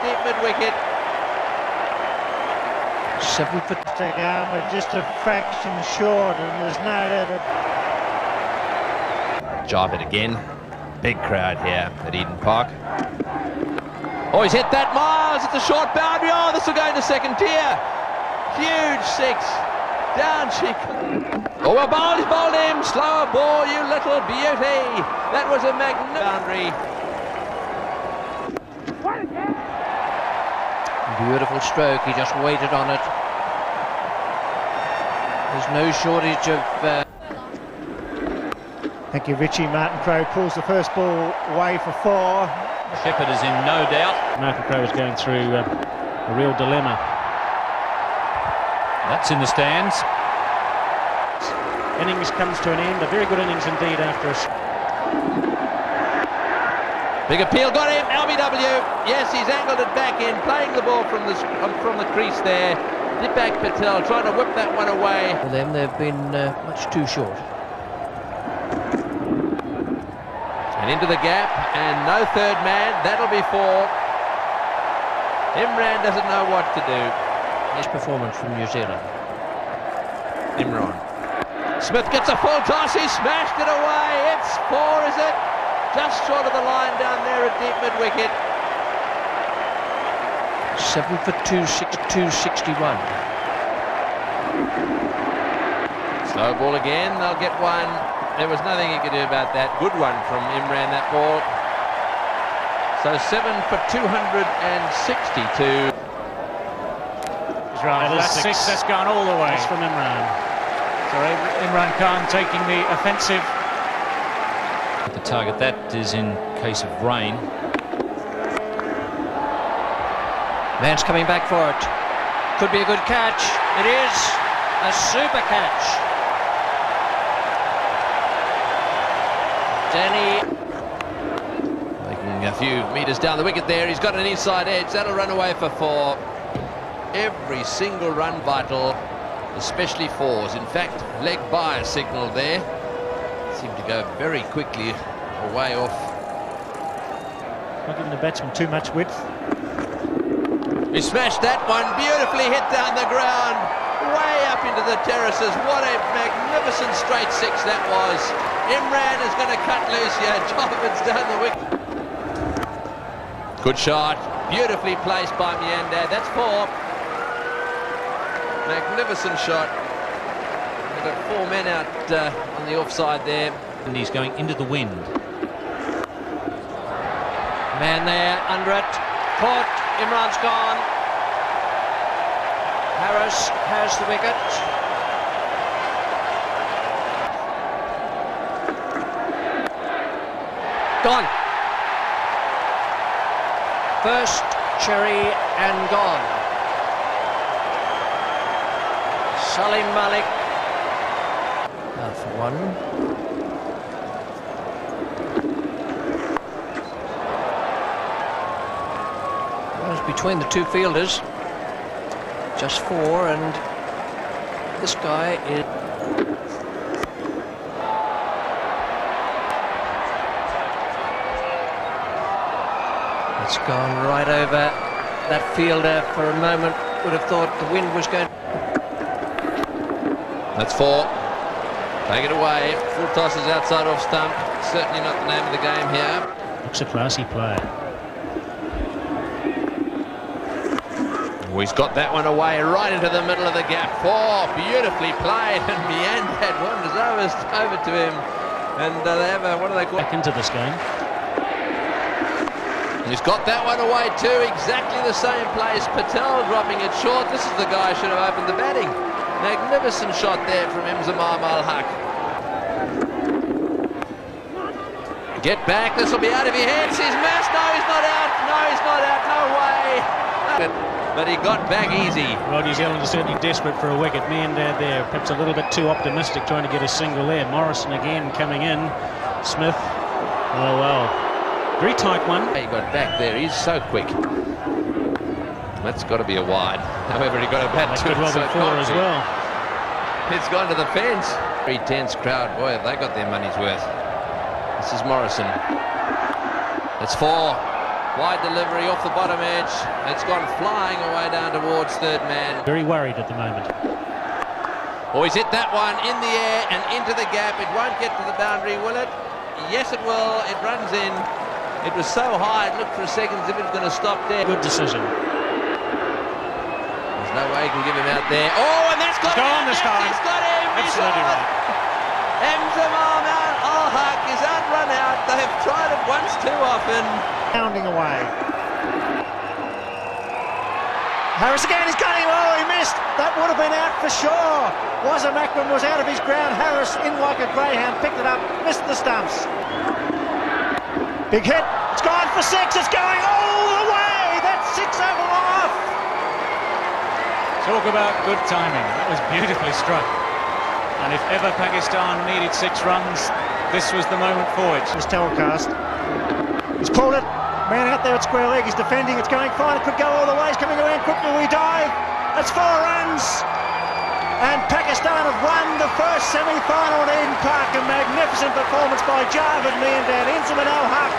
deep mid-wicket. 7 foot. But just a fraction short, and there's no doubt. Jive it again. Big crowd here at Eden Park. Oh, he's hit that miles. It's a short boundary. Oh, this will go into second tier. Huge six. Down she. Oh, well, he's bowled him. Slower ball, you little beauty. That was a magnificent boundary. Beautiful stroke. He just waited on it. There's no shortage of. Thank you, Richie. Martin Crowe pulls the first ball away for 4. Shepherd is in no doubt. Martin Crowe is going through a real dilemma. That's in the stands. Innings comes to an end. A very good innings indeed after a... Big appeal, got him. LBW. Yes, he's angled it back in, playing the ball from the crease there. Deepak Patel trying to whip that one away. For them, they've been much too short. And into the gap, and no third man. That'll be 4. Imran doesn't know what to do. Nice performance from New Zealand. Imran. Smith gets a full toss. He smashed it away. It's 4, is it? Just short of the line down there at deep mid-wicket. 7 foot 261. Slow ball again. They'll get one. There was nothing he could do about that. Good one from Imran, that ball. So 7 for 262. He's right. That's 6. That's gone all the way. That's from Imran. So Imran Khan taking the offensive. The target, that is in case of rain. Man's coming back for it. Could be a good catch. It is a super catch. Danny making a few metres down the wicket there. He's got an inside edge. That'll run away for 4. Every single run vital, especially 4s. In fact, leg by a signal there. Seemed to go very quickly away off. Not giving the batsman too much width. He smashed that one. Beautifully hit down the ground. Way up into the terraces. What a magnificent straight 6 that was. Imran is going to cut loose here. Jobbins's down the wicket. Good shot. Beautifully placed by Miandad. That's 4. Magnificent shot. They've got 4 men out on the offside there. And he's going into the wind. man there under it. Caught. Imran's gone. Harris has the wicket. Gone. First cherry and gone. Salim Malik out for one. Well, it's between the two fielders. Just 4, and this guy is. It's gone right over that fielder. For a moment would have thought the wind was going. That's 4. Take it away. Full toss is outside off stump. Certainly not the name of the game here. Looks a classy player. Oh, he's got that one away right into the middle of the gap. 4. Beautifully played, and Miandad wanders over to him. And they have a, what do they call it? Back into this game. He's got that one away too, exactly the same place. Patel dropping it short. This is the guy who should have opened the batting. Magnificent shot there from Imzamam Al-Haq. Get back, this will be out of your hands. He's missed. No, he's not out. No, he's not out. No way. But he got back easy. Well, New Zealand is certainly desperate for a wicket. Miandad there, perhaps a little bit too optimistic, trying to get a single there. Morrison again coming in. Smith. Oh, well. Very tight one. He got back there. He's so quick. That's got to be a wide. However, he got a bat to it. Well, so as well. It's gone to the fence. Very tense crowd. Boy, they got their money's worth. This is Morrison. It's 4. Wide delivery off the bottom edge. It's gone flying away down towards third man. Very worried at the moment. Oh, he's hit that one in the air and into the gap. It won't get to the boundary, will it? Yes, it will. It runs in. It was so high, it looked for a second as if it was going to stop there. Good decision. There's no way he can give him out there. Oh, and that's got him Gone this time. He's got him. Absolutely right. Imran Niazi is outrun out. They've tried it once too often. Pounding away. Harris again, he's got him. Oh, he missed. That would have been out for sure. Wazimakwan was out of his ground. Harris, in like a greyhound, picked it up, missed the stumps. Big hit. It's gone for six. It's going all the way. That's six over off. Talk about good timing. That was beautifully struck. And if ever Pakistan needed 6 runs, this was the moment for it. This telecast. He's pulled it. Man out there at square leg. He's defending. It's going fine. It could go all the way. He's coming around quickly. We dive. That's 4 runs. And Pakistan have won the first semi-final at Eden Park. A magnificent performance by Javed Miandad into Manal Haq.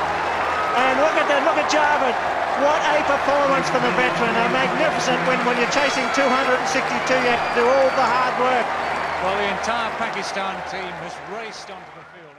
And look at that. Look at Javed. What a performance for the veteran. A magnificent win. When you're chasing 262, you have to do all the hard work. Well, the entire Pakistan team has raced onto the field.